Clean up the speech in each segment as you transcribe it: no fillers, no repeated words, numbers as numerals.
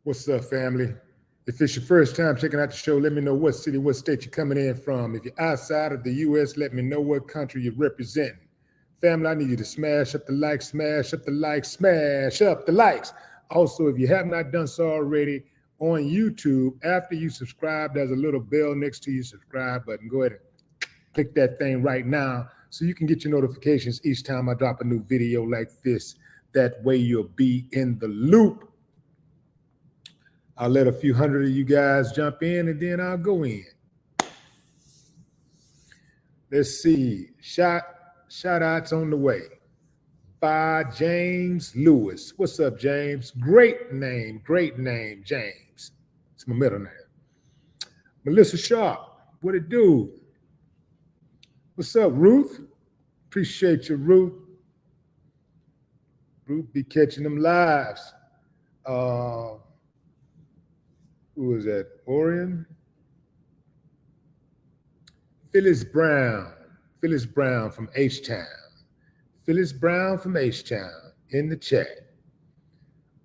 What's up, family? If it's your first time checking out the show, let me know what city, what state you're coming in from. If you're outside of the U.S., let me know what country you're representing. Family, I need you to smash up the likes, smash up the likes, smash up the likes. Also, if you have not done so already on YouTube, after you subscribe, there's a little bell next to your subscribe button. Go ahead and click that thing right now so you can get your notifications each time I drop a new video like this. That way you'll be in the loop. I'll let a few hundred of you guys jump in and then I'll go in. Let's see. Shout outs on the way by James Lewis. What's up, James? Great name, James. It's my middle name. Melissa Sharp, what it do? What's up, Ruth? Appreciate you, Ruth. Ruth be catching them lives. Who is that? Orion? Phyllis Brown from H-Town. Phyllis Brown from H-Town in the chat.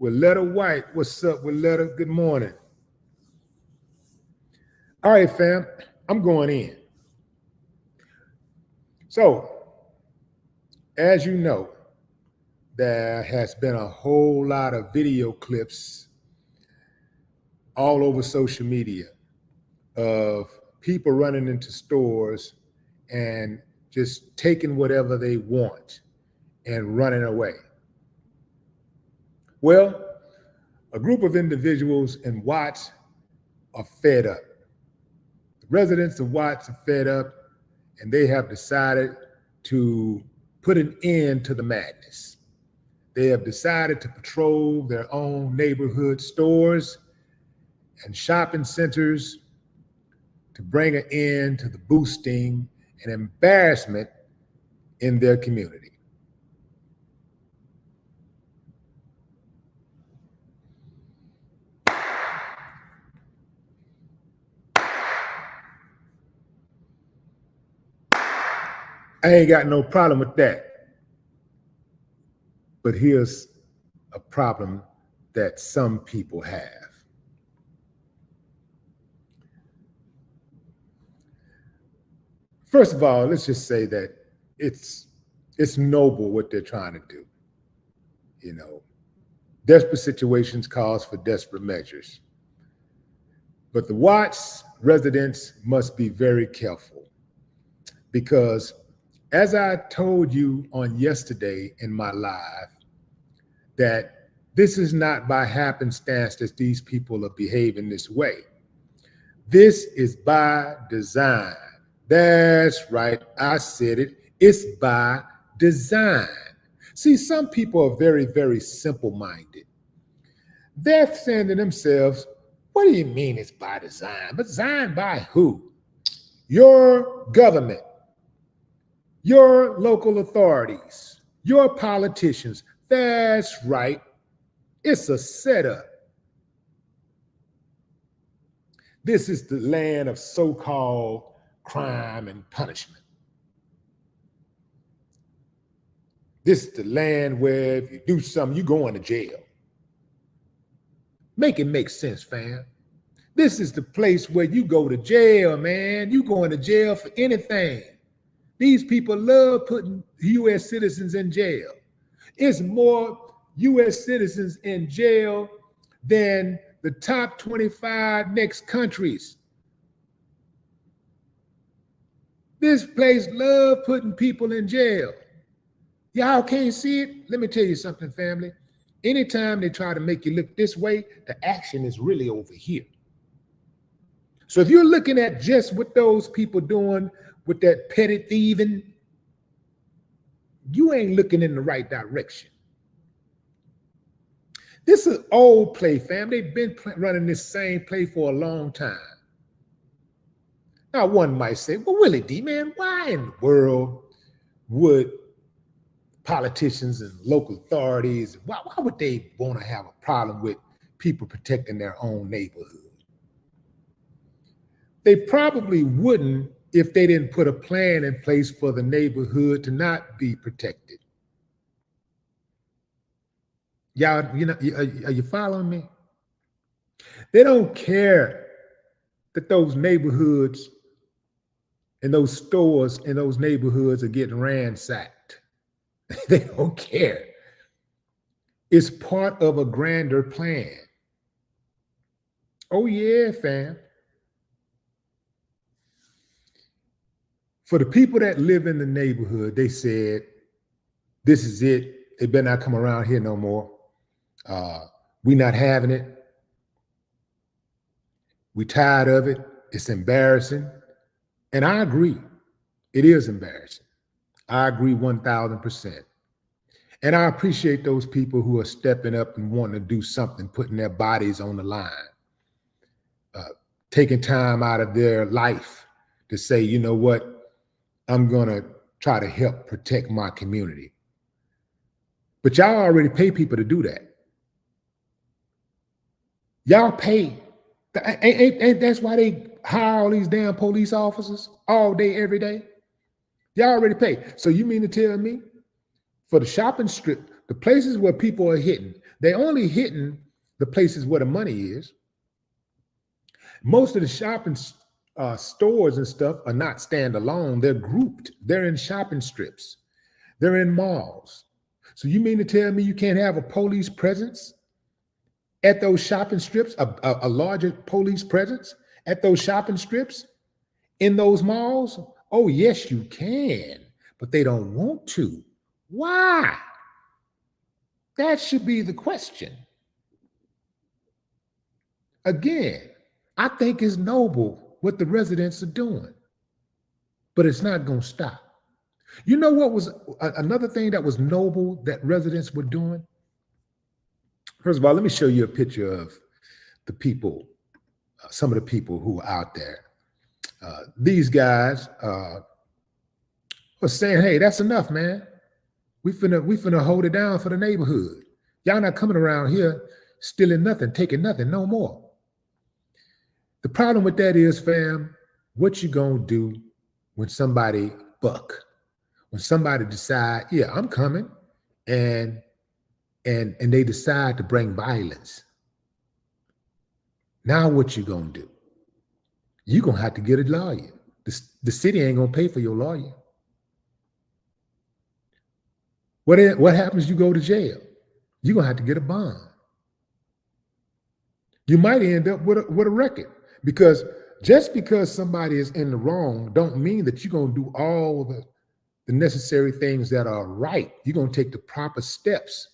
Willetta White, what's up, Willetta? Good morning. All right, fam, I'm going in. So, as you know, there has been a whole lot of video clips all over social media of people running into stores and just taking whatever they want and running away. Well, a group of individuals in Watts are fed up. The residents of Watts are fed up, and they have decided to put an end to the madness. They have decided to patrol their own neighborhood stores and shopping centers to bring an end to the boosting and embarrassment in their community. I ain't got no problem with that. But here's a problem that some people have. First of all, let's just say that it's noble what they're trying to do. You know, desperate situations calls for desperate measures. But the Watts residents must be very careful because, as I told you on yesterday in my live, that this is not by happenstance that these people are behaving this way. This is by design. That's right, I said it. It's by design. See, some people are very, very simple-minded. They're saying to themselves, what do you mean it's by design? But designed by who? Your government, your local authorities, your politicians. That's right. It's a setup. This is the land of so-called crime and punishment. This is the land where if you do something, you go into jail. Make it make sense, fam. This is the place where you go to jail, man. You go into jail for anything. These people love putting U.S. citizens in jail. It's more U.S. citizens in jail than the top 25 next countries. This place love putting people in jail. Y'all can't see it? Let me tell you something, family. Anytime they try to make you look this way, the action is really over here. So if you're looking at just what those people doing with that petty thieving, you ain't looking in the right direction. This is an old play, fam. They've been running this same play for a long time. Now, one might say, well, Willie D, man, why in the world would politicians and local authorities, why would they want to have a problem with people protecting their own neighborhood? They probably wouldn't if they didn't put a plan in place for the neighborhood to not be protected. Y'all, you know, are you following me? They don't care that those neighborhoods and those stores in those neighborhoods are getting ransacked. They don't care. It's part of a grander plan. Oh yeah, fam. For the people that live in the neighborhood, they said, this is it. They better not come around here no more. We not having it. We tired of it. It's embarrassing. And I agree. It is embarrassing. I agree 1,000%. And I appreciate those people who are stepping up and wanting to do something, putting their bodies on the line, taking time out of their life to say, you know what, I'm going to try to help protect my community. But y'all already pay people to do that. Y'all pay. Ain't that's why they hire all these damn police officers all day, every day? Y'all already pay. So you mean to tell me for the shopping strip, the places where people are hitting, they only hitting the places where the money is. Most of the shopping stores and stuff are not standalone. They're grouped. They're in shopping strips. They're in malls. So you mean to tell me you can't have a police presence at those shopping strips, a larger police presence at those shopping strips in those malls? Oh, yes, you can, but they don't want to. Why? That should be the question. Again, I think it's noble what the residents are doing, but it's not going to stop. You know what was another thing that was noble that residents were doing? First of all, let me show you a picture of the people, some of the people who are out there. These guys were saying, hey, that's enough, man. We finna hold it down for the neighborhood. Y'all not coming around here stealing nothing, taking nothing, no more. The problem with that is, fam, what you gonna do when somebody buck? When somebody decide, yeah, I'm coming, and they decide to bring violence. Now what you gonna do? You're gonna have to get a lawyer. The city ain't gonna pay for your lawyer. What happens? You go to jail. You're gonna have to get a bond. You might end up with a record, because just because somebody is in the wrong don't mean that you're gonna do all the necessary things that are right. You're gonna take the proper steps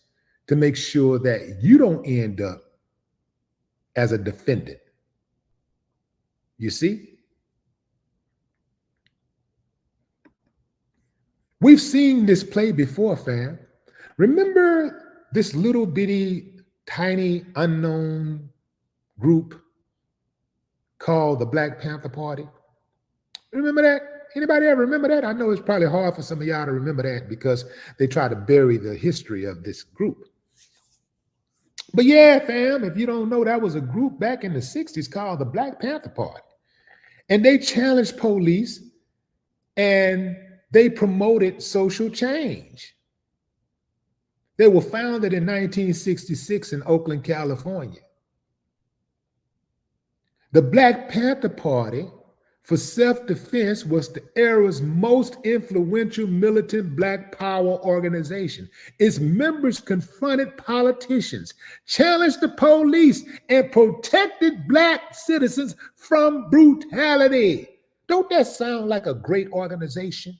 to make sure that you don't end up as a defendant. You see? We've seen this play before, fam. Remember this little bitty, tiny, unknown group called the Black Panther Party? Remember that? Anybody ever remember that? I know it's probably hard for some of y'all to remember that because they try to bury the history of this group. But yeah, fam, if you don't know, that was a group back in the 60s called the Black Panther Party. And they challenged police and they promoted social change. They were founded in 1966 in Oakland, California. The Black Panther Party for self-defense was the era's most influential militant Black power organization. Its members confronted politicians, challenged the police, and protected Black citizens from brutality. Don't that sound like a great organization?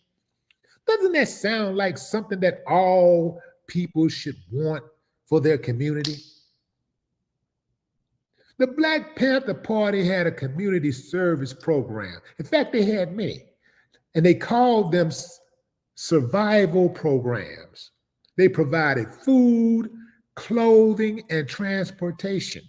Doesn't that sound like something that all people should want for their community? The Black Panther Party had a community service program. In fact, they had many, and they called them survival programs. They provided food, clothing, and transportation.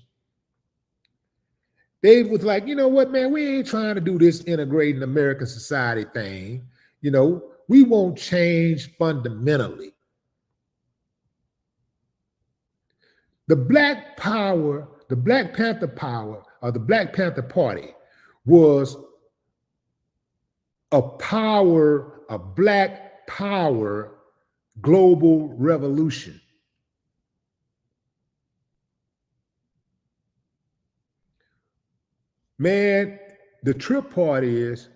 They was like, you know what, man, we ain't trying to do this integrating American society thing. You know, we won't change fundamentally. The Black Panther Power, or the Black Panther Party, was a Black power global revolution. Man, the trip part is,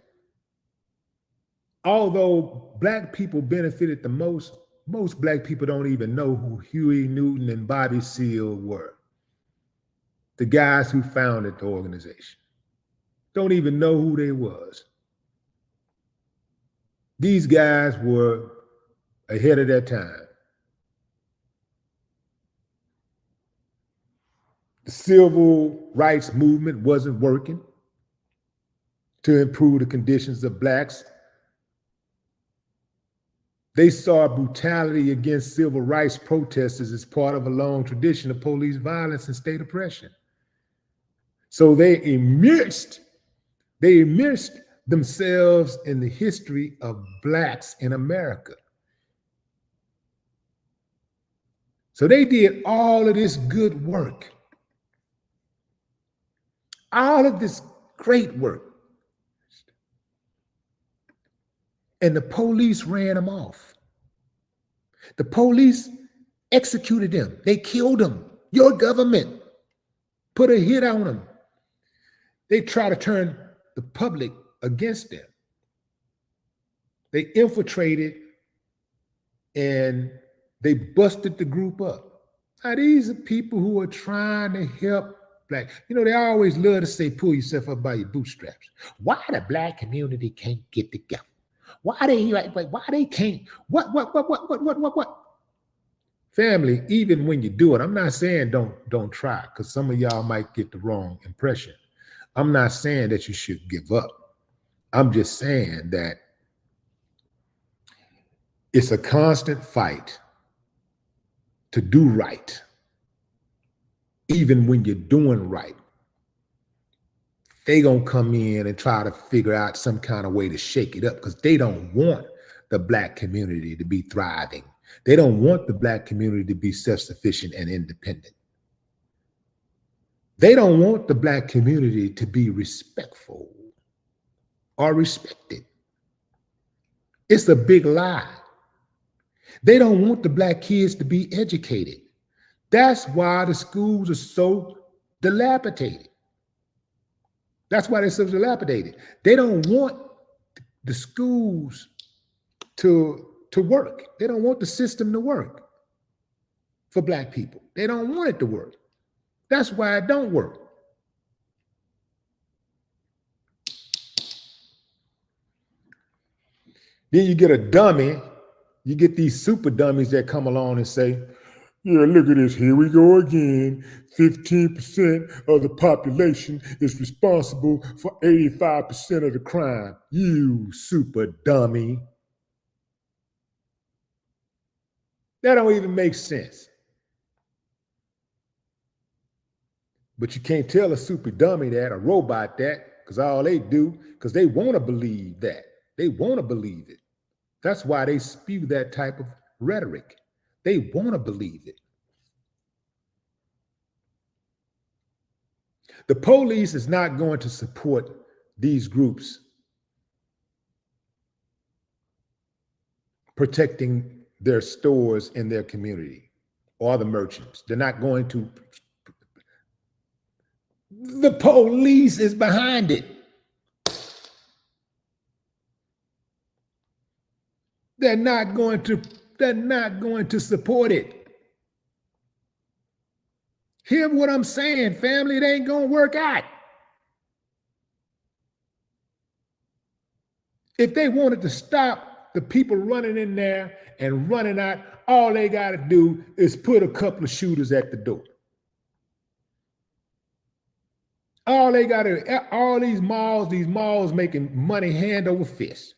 although black people benefited the most black people don't even know who Huey Newton and Bobby Seale were. The guys who founded the organization don't even know who they was. These guys were ahead of their time. The civil rights movement wasn't working to improve the conditions of blacks. They saw brutality against civil rights protesters as part of a long tradition of police violence and state oppression. So they immersed themselves in the history of blacks in America. So they did all of this good work, all of this great work. And the police ran them off. The police executed them. They killed them. Your government put a hit on them. They try to turn the public against them. They infiltrated and they busted the group up. Now, these are people who are trying to help black. You know, they always love to say, pull yourself up by your bootstraps. Why the black community can't get together? Why they can't? What? Family, even when you do it, I'm not saying don't try, because some of y'all might get the wrong impression. I'm not saying that you should give up. I'm just saying that it's a constant fight to do right, even when you're doing right. They gonna come in and try to figure out some kind of way to shake it up, because they don't want the black community to be thriving. They don't want the black community to be self-sufficient and independent. They don't want the black community to be respectful or respected. It's a big lie. They don't want the black kids to be educated. That's why the schools are so dilapidated. That's why they're so dilapidated. They don't want the schools to work. They don't want the system to work for black people. They don't want it to work. That's why it don't work. Then you get a dummy. You get these super dummies that come along and say, yeah, look at this. Here we go again. 15% of the population is responsible for 85% of the crime. You super dummy. That don't even make sense. But you can't tell a super dummy that, a robot that, because all they do, because they want to believe that. They want to believe it. That's why they spew that type of rhetoric. They want to believe it. The police is not going to support these groups protecting their stores in their community or the merchants. They're not going to. The police is behind it. They're not going to support it. Hear what I'm saying, family? It ain't gonna work out. If they wanted to stop the people running in there and running out, all they gotta do is put a couple of shooters at the door. All these malls making money hand over fist.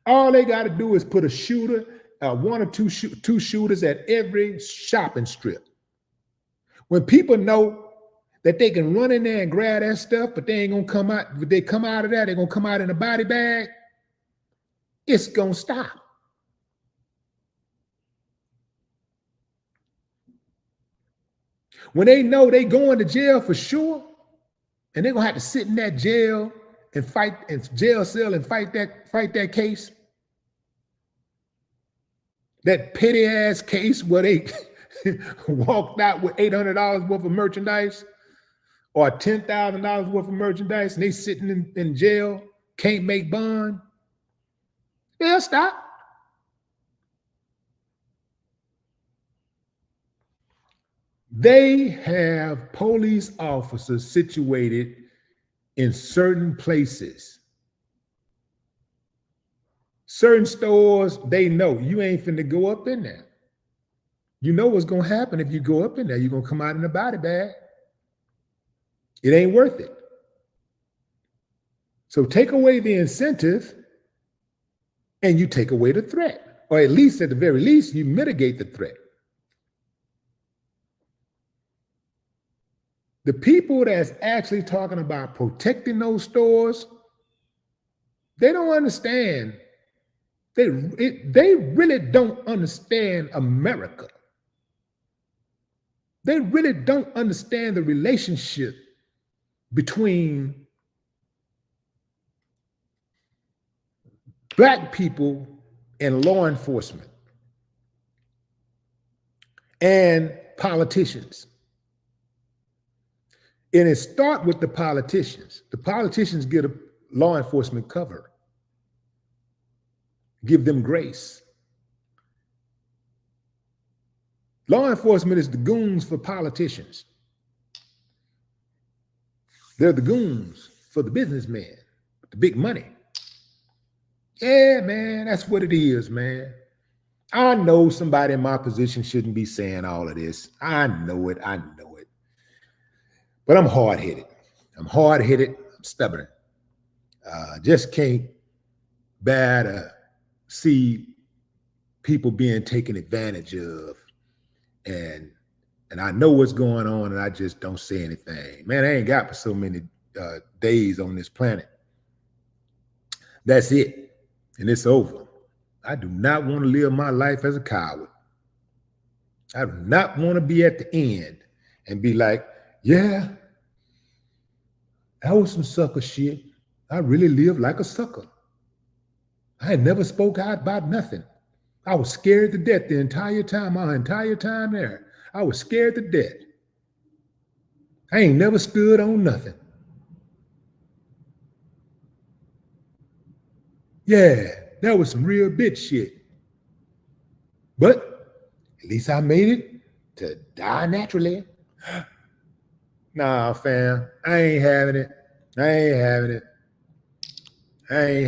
All they got to do is put a shooter, one or two shooters at every shopping strip. When people know that they can run in there and grab that stuff, but they ain't gonna come out. If they come out of that, they're gonna come out in a body bag. It's gonna stop. When they know they going to jail for sure, and they're gonna have to sit in that jail and fight in jail cell and fight that case. That petty ass case where they walked out with $800 worth of merchandise, or $10,000 worth of merchandise and they sitting in jail, can't make bond, they'll stop. They have police officers situated in certain places. Certain stores, they know you ain't finna go up in there. You know what's gonna happen if you go up in there. You're gonna come out in a body bag. It ain't worth it. So take away the incentive and you take away the threat, or at least at the very least, you mitigate the threat. The people that's actually talking about protecting those stores, they don't understand. They really don't understand America. They really don't understand the relationship between Black people and law enforcement and politicians. And it starts with the politicians. The politicians get a law enforcement cover, give them grace. Law enforcement is the goons for politicians. They're the goons for the businessmen, the big money. Yeah, man, that's what it is, man. I know somebody in my position shouldn't be saying all of this. I know it. But I'm hard-headed. I'm stubborn. Just can't bear to see people being taken advantage of. And I know what's going on, and I just don't say anything. Man, I ain't got so many days on this planet. That's it. And it's over. I do not want to live my life as a coward. I do not want to be at the end and be like, yeah, that was some sucker shit. I really lived like a sucker. I had never spoke out about nothing. I was scared to death the entire time, my entire time there. I was scared to death. I ain't never stood on nothing. Yeah, that was some real bitch shit. But at least I made it to die naturally. Nah, fam, I ain't having it. I ain't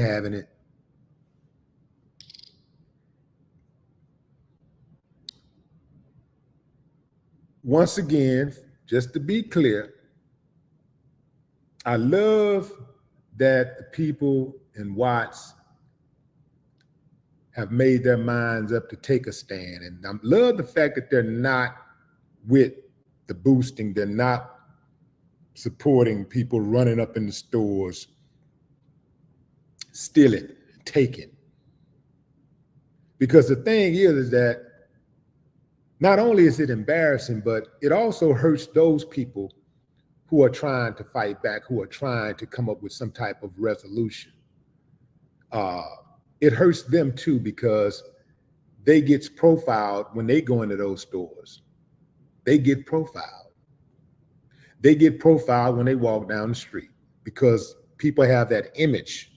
having it. Once again, just to be clear, I love that the people in Watts have made their minds up to take a stand. And I love the fact that they're not with the boosting. They're not supporting people running up in the stores, stealing, taking. Because the thing is that not only is it embarrassing, but it also hurts those people who are trying to fight back, who are trying to come up with some type of resolution. It hurts them too, because they get profiled when they go into those stores. They get profiled. They get profiled when they walk down the street, because people have that image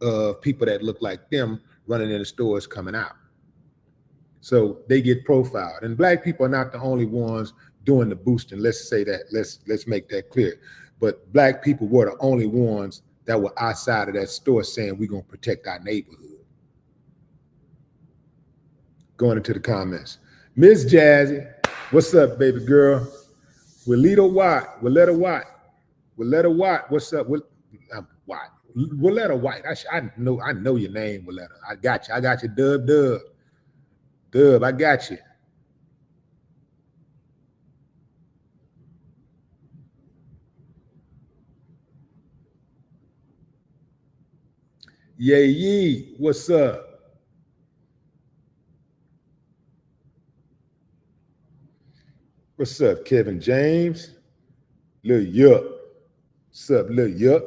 of people that look like them running in the stores coming out. So they get profiled. And Black people are not the only ones doing the boosting. Let's say that. Let's make that clear. But Black people were the only ones that were outside of that store saying we're going to protect our neighborhood. Going into the comments. Miss Jazzy, what's up, baby girl? Willetta Watt, what's up? Watt. Willetta White. I know your name, Willetta. I got you, Dub, I got you. Yee, what's up? What's up, Kevin James? Lil Yup. What's up, Lil Yup?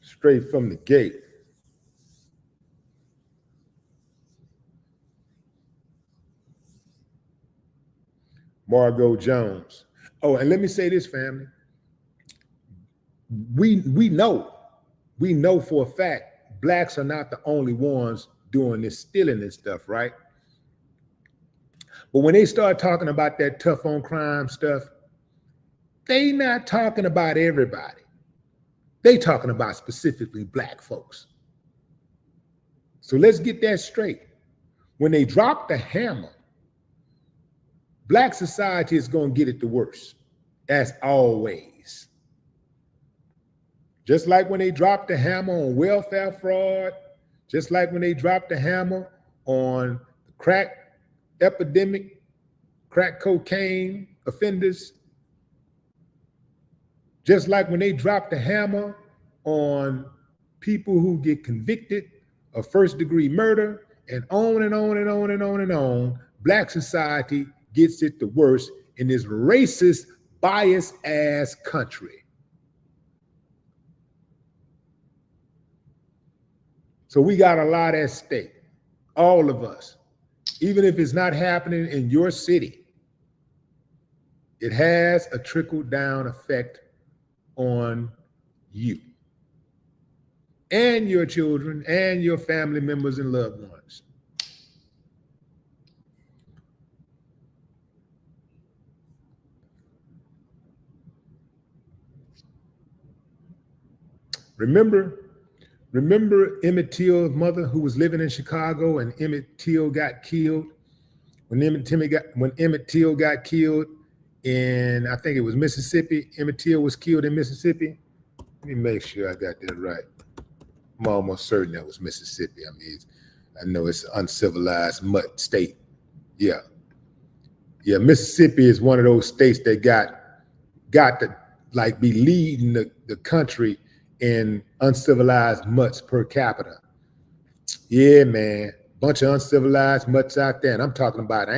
Straight from the gate. Margot Jones. Oh, and let me say this, family. We know for a fact blacks are not the only ones doing this stealing and stuff, right? But when they start talking about that tough on crime stuff, they not talking about everybody. They talking about specifically black folks. So let's get that straight. When they drop the hammer, black society is going to get it the worst, as always. Just like when they dropped the hammer on welfare fraud, just like when they dropped the hammer on the crack epidemic, crack cocaine offenders, just like when they dropped the hammer on people who get convicted of first-degree murder, and on and on and on and on and on, black society gets it the worst in this racist, biased-ass country. So we got a lot at stake, all of us. Even if it's not happening in your city, it has a trickle-down effect on you and your children and your family members and loved ones. Remember Emmett Till's mother, who was living in Chicago, and Emmett Till got killed? When Emmett Till got killed in, I think it was Mississippi, Emmett Till was killed in Mississippi. Let me make sure I got that right. I'm almost certain that was Mississippi. I mean, I know it's an uncivilized mutt state. Yeah, Mississippi is one of those states that got to like be leading the country in uncivilized mutts per capita. Yeah, man, bunch of uncivilized mutts out there, and I'm talking about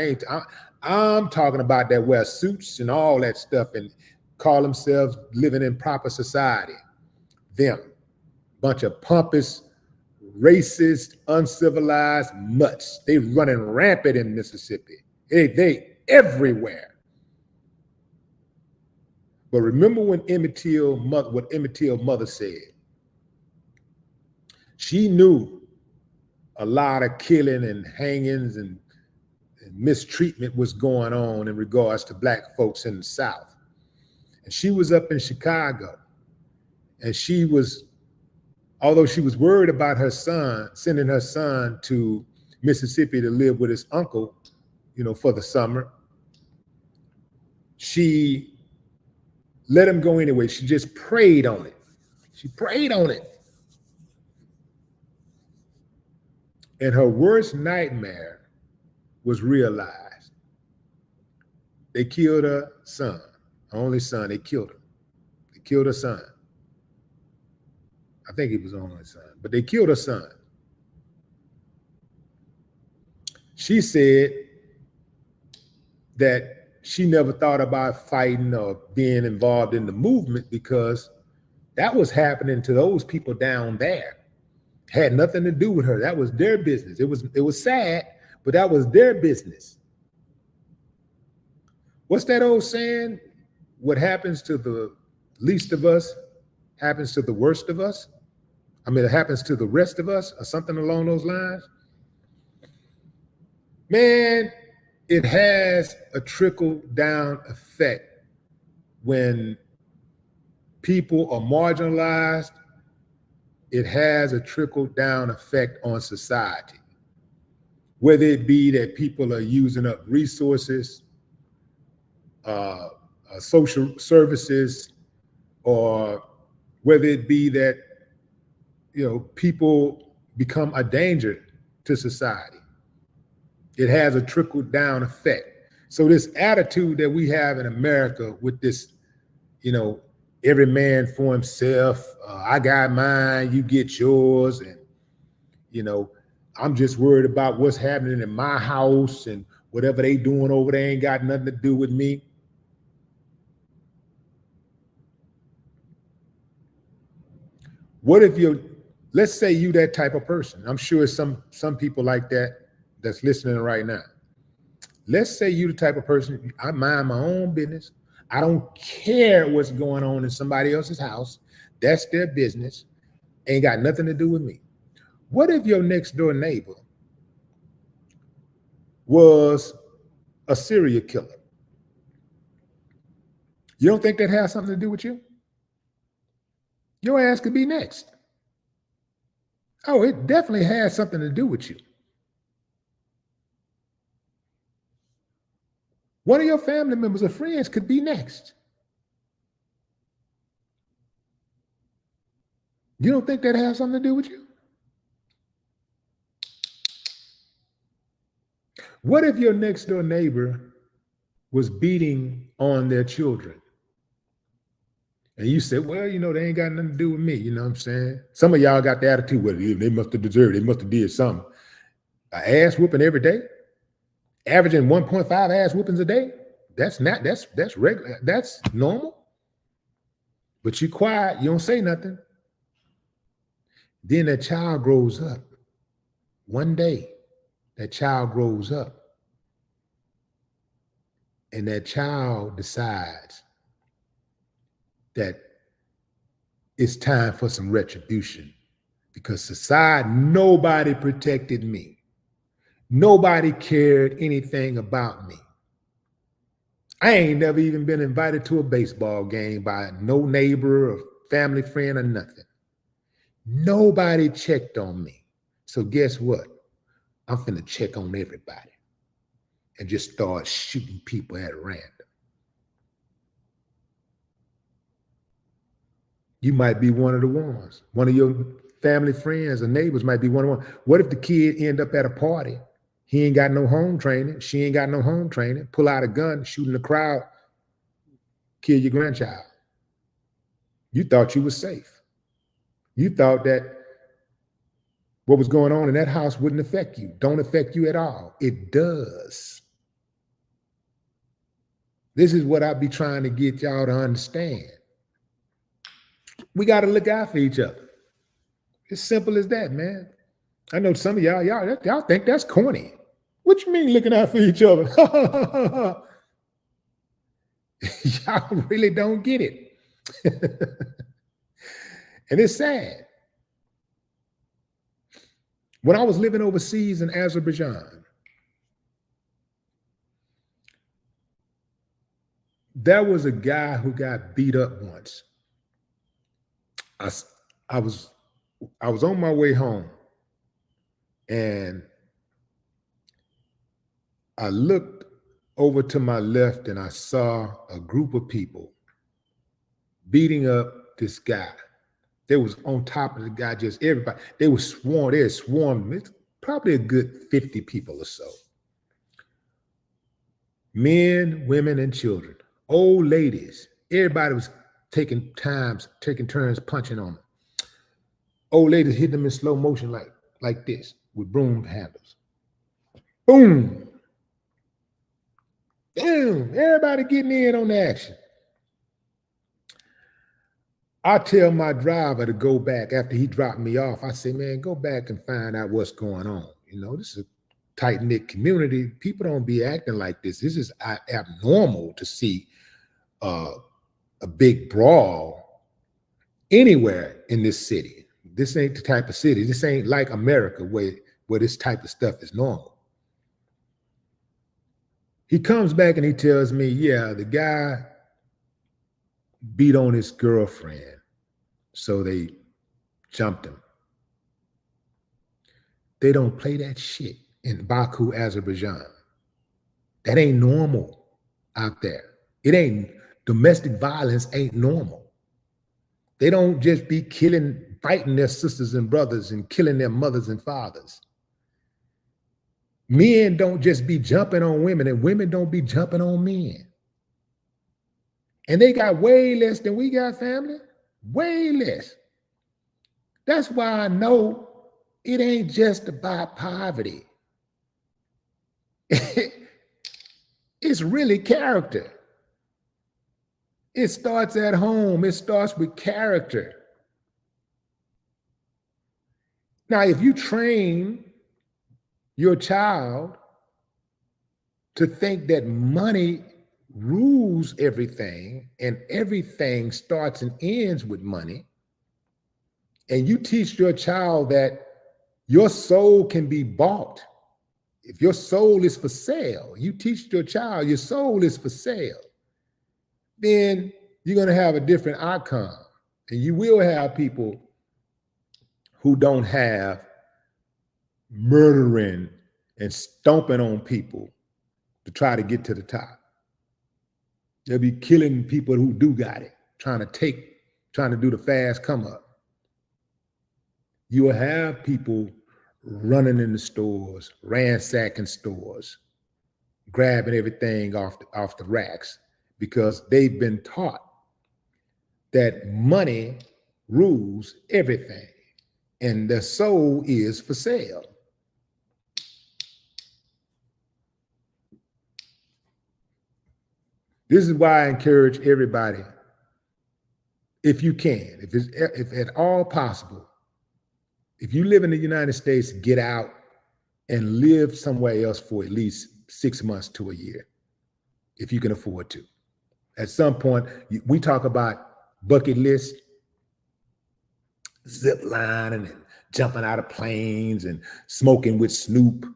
I'm talking about that wear suits and all that stuff and call themselves living in proper society. Them, bunch of pompous, racist, uncivilized mutts. They running rampant in Mississippi. They everywhere. But remember when what Emmett Till's mother said. She knew a lot of killing and hangings and mistreatment was going on in regards to black folks in the South. And she was up in Chicago, and although she was worried about her son, sending her son to Mississippi to live with his uncle, for the summer, she let him go anyway. She just prayed on it. She prayed on it. And her worst nightmare was realized. They killed her son, her only son. They killed him. They killed her son. I think he was her only son, but they killed her son. She said that she never thought about fighting or being involved in the movement because that was happening to those people down there. Had nothing to do with her. That was their business. It was sad, but that was their business. What's that old saying? What happens to the least of us happens to the worst of us. I mean, it happens to the rest of us, or something along those lines. Man, it has a trickle-down effect when people are marginalized. It has a trickle-down effect on society, whether it be that people are using up resources, social services, or whether it be that people become a danger to society. It has a trickle-down effect. So this attitude that we have in America with this, every man for himself, I got mine, you get yours, and I'm just worried about what's happening in my house, and whatever they doing over there ain't got nothing to do with me. What if let's say you that type of person. I'm sure some people like that's listening right now. Let's say you the type of person, I mind my own business. I don't care what's going on in somebody else's house. That's their business. Ain't got nothing to do with me. What if your next door neighbor was a serial killer? You don't think that has something to do with you? Your ass could be next. Oh, it definitely has something to do with you. One of your family members or friends could be next. You don't think that has something to do with you? What if your next door neighbor was beating on their children? And you said, well, you know, they ain't got nothing to do with me. You know what I'm saying? Some of y'all got the attitude, well, they must have deserved it. They must have did something. An ass whooping every day, averaging 1.5 ass whoopings a day. That's regular. That's normal. But you quiet, you don't say nothing. Then that child grows up. One day, that child grows up. And that child decides that it's time for some retribution because society, nobody protected me. Nobody cared anything about me. I ain't never even been invited to a baseball game by no neighbor or family friend or nothing. Nobody checked on me. So guess what? I'm finna check on everybody and just start shooting people at random. You might be one of the ones. One of your family friends or neighbors might be one of the ones. What if the kid end up at a party? He ain't got no home training. She ain't got no home training. Pull out a gun, shoot in the crowd, kill your grandchild. You thought you was safe. You thought that what was going on in that house wouldn't affect you. Don't affect you at all. It does. This is what I be trying to get y'all to understand. We got to look out for each other. It's simple as that, man. I know some of y'all think that's corny. What you mean looking out for each other? Y'all really don't get it. And it's sad. When I was living overseas in Azerbaijan, there was a guy who got beat up once. I was on my way home and I looked over to my left and I saw a group of people beating up this guy. They was on top of the guy, just everybody. They had swarmed. It's probably a good 50 people or so. Men, women, and children, old ladies. Everybody was taking turns punching on them. Old ladies hit them in slow motion like this with broom handles. Boom. Damn, everybody getting in on the action. I tell my driver to go back after he dropped me off. I say, man, go back and find out what's going on. You know, this is a tight-knit community. People don't be acting like this. This is abnormal to see a big brawl anywhere in this city. This ain't the type of city. This ain't like America where this type of stuff is normal. He comes back and he tells me, yeah, the guy beat on his girlfriend, so they jumped him. They don't play that shit in Baku, Azerbaijan. That ain't normal out there. It ain't, domestic violence ain't normal. They don't just be fighting their sisters and brothers and killing their mothers and fathers. Men don't just be jumping on women, and women don't be jumping on men. And they got way less than we got, family. Way less. That's why I know it ain't just about poverty. It's really character. It starts at home. It starts with character. Now, if you train your child to think that money rules everything, and everything starts and ends with money, and you teach your child that your soul can be bought. If your soul is for sale, you teach your child your soul is for sale, then you're going to have a different outcome. And you will have people who don't have murdering and stomping on people to try to get to the top. They'll be killing people who do got it, trying to do the fast come up. You will have people running in the stores, ransacking stores, grabbing everything off the racks, because they've been taught that money rules everything and their soul is for sale. This is why I encourage everybody, if you can, if at all possible, if you live in the United States, get out and live somewhere else for at least 6 months to a year, if you can afford to. At some point, we talk about bucket list, zip lining and jumping out of planes and smoking with Snoop.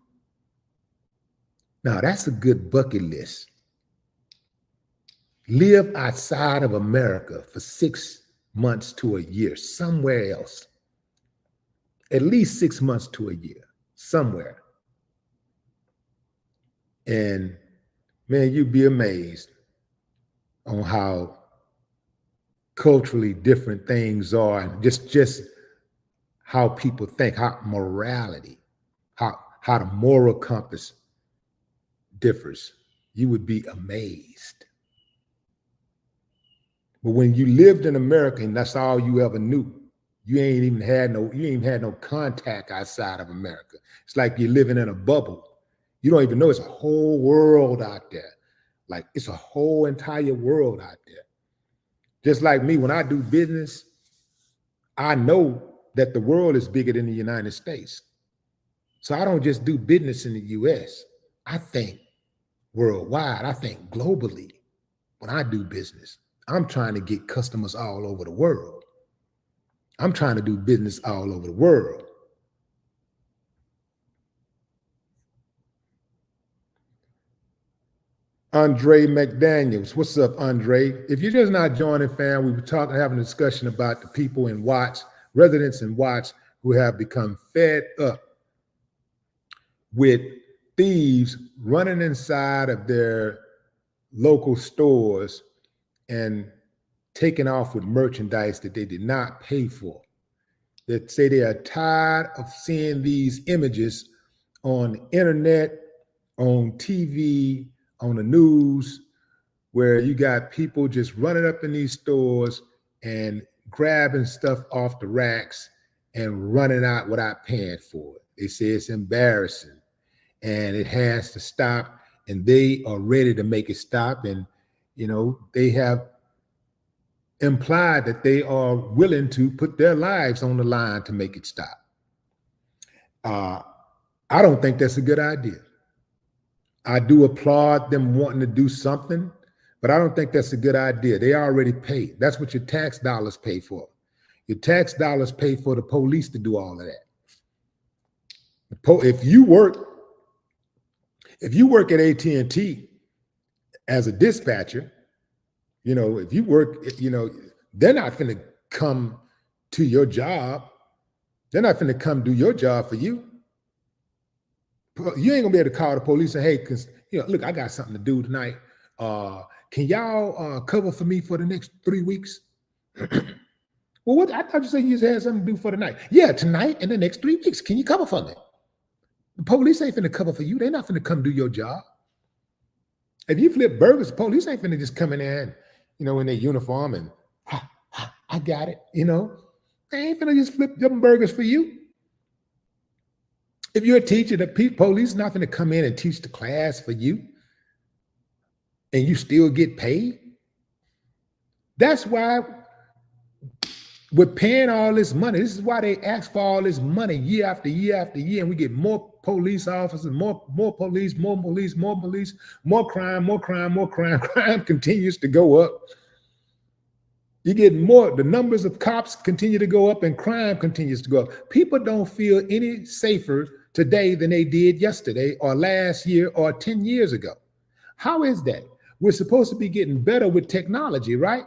Now, that's a good bucket list. Live outside of America for 6 months to a year, somewhere else. At least 6 months to a year, somewhere. And man, you'd be amazed on how culturally different things are, and just how people think, how morality, how the moral compass differs. You would be amazed. But when you lived in America and that's all you ever knew, you ain't even had no contact outside of America. It's like you're living in a bubble. You don't even know it's a whole world out there. Like it's a whole entire world out there. Just like me, when I do business, I know that the world is bigger than the United States. So I don't just do business in the US. I think worldwide. I think globally when I do business. I'm trying to get customers all over the world. I'm trying to do business all over the world. Andre McDaniels, what's up, Andre? If you're just not joining, fam, we were having a discussion about the people in Watts, residents in Watts, who have become fed up with thieves running inside of their local stores and taking off with merchandise that they did not pay for. That say they are tired of seeing these images on the internet, on TV, on the news, where you got people just running up in these stores and grabbing stuff off the racks and running out without paying for it. They say it's embarrassing and it has to stop, and they are ready to make it stop. And, you know, they have implied that they are willing to put their lives on the line to make it stop. I don't think that's a good idea. I do applaud them wanting to do something, but I don't think that's a good idea. They already paid. That's what your tax dollars pay for. Your tax dollars pay for the police to do all of that. If you work at AT&T as a dispatcher, you know, if you work, you know, they're not going to come to your job. They're not going to come do your job for you. You ain't gonna be able to call the police and, hey, because, you know, look, I got something to do tonight. Can y'all cover for me for the next 3 weeks? Well, what? I thought you said you just had something to do for the night. Yeah, tonight and the next 3 weeks. Can you cover for me? The police ain't finna cover for you. They're not finna come do your job. If you flip burgers, the police ain't finna just come in there and, you know, in their uniform and, I got it, you know. They ain't finna just flip them burgers for you. If you're a teacher, the police not going to come in and teach the class for you and you still get paid. That's why We're paying all this money. This is why they ask for all this money year after year after year, and we get more police officers, more police, more police, more police, more crime, more crime, more crime. Crime continues to go up. You get more, the numbers of cops continue to go up and crime continues to go up. People don't feel any safer today than they did yesterday or last year or 10 years ago. How is that? We're supposed to be getting better with technology, right?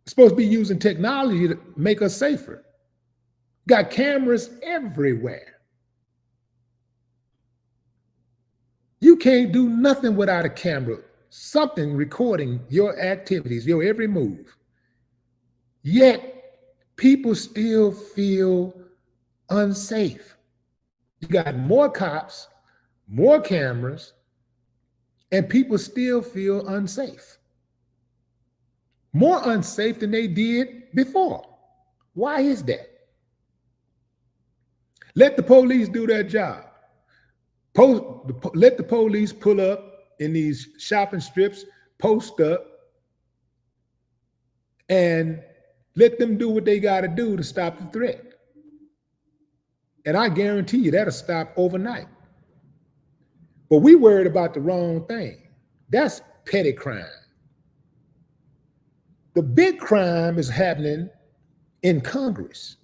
Supposed to be using technology to make us safer. Got cameras everywhere. You can't do nothing without a camera, something recording your activities, your every move. Yet people still feel unsafe. You got more cops, more cameras, and people still feel unsafe. More unsafe than they did before. Why is that? Let the police do their job. Let the police pull up in these shopping strips, post up, and let them do what they got to do to stop the threat. And I guarantee you that'll stop overnight. But we worried about the wrong thing. That's petty crime. The big crime is happening in Congress.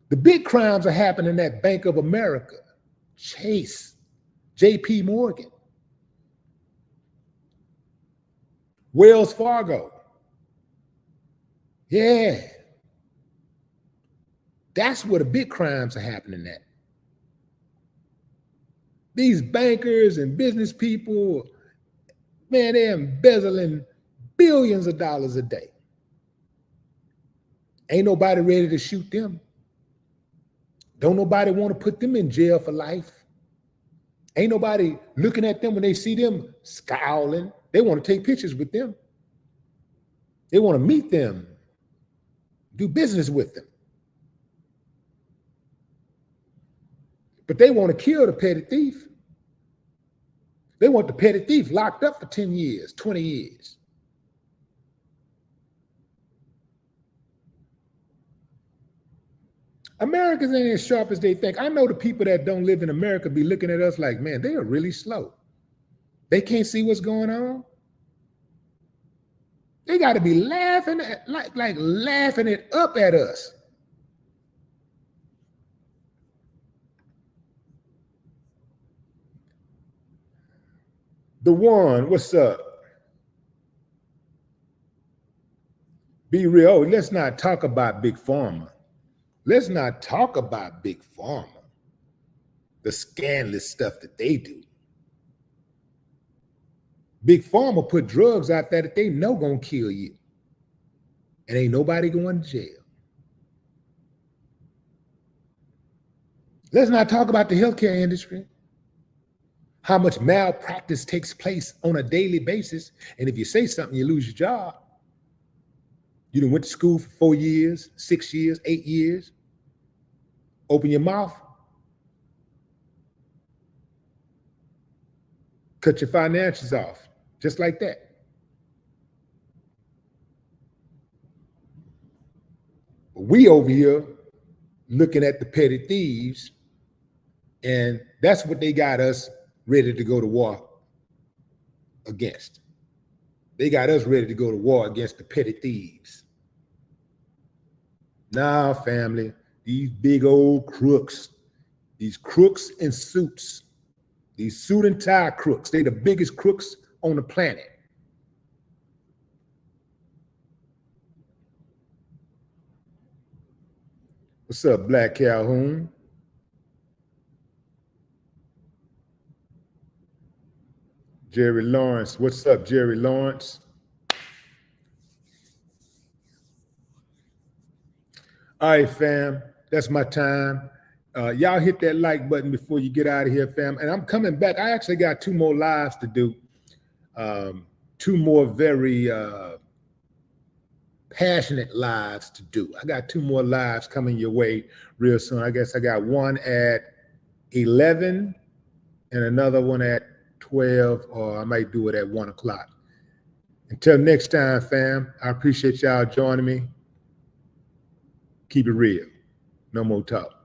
The big crimes are happening at Bank of America, Chase, JP Morgan, Wells Fargo. Yeah. That's where the big crimes are happening at. These bankers and business people, man, they're embezzling billions of dollars a day. Ain't nobody ready to shoot them. Don't nobody want to put them in jail for life. Ain't nobody looking at them when they see them scowling. They want to take pictures with them. They want to meet them, do business with them. But they want to kill the petty thief. They want the petty thief locked up for 10 years, 20 years. Americans ain't as sharp as they think. I know the people that don't live in America be looking at us like, man, they are really slow. They can't see what's going on. They got to be laughing at, like laughing it up at us. The one, what's up? Be real. Oh, let's not talk about Big Pharma. Let's not talk about Big Pharma, the scandalous stuff that they do. Big Pharma put drugs out there that they know gonna kill you. And ain't nobody going to jail. Let's not talk about the healthcare industry. How much malpractice takes place on a daily basis. And if you say something, you lose your job. You done went to school for 4 years, 6 years, 8 years. Open your mouth. Cut your financials off, just like that. We over here looking at the petty thieves, and that's what they got us ready to go to war against. They got us ready to go to war against the petty thieves. Nah, family, these big old crooks, these crooks in suits, these suit and tie crooks, they the biggest crooks on the planet. What's up, Black Calhoun? Jerry Lawrence, what's up, Jerry Lawrence? All right, fam, that's my time. Y'all hit that like button before you get out of here, fam. And I'm coming back. I actually got 2 more lives to do. 2 more very passionate lives to do. I got 2 more lives coming your way real soon. I guess I got one at 11 and another one at 12, or I might do it at 1 o'clock. Until next time, fam, I appreciate y'all joining me. Keep it real. No more talk.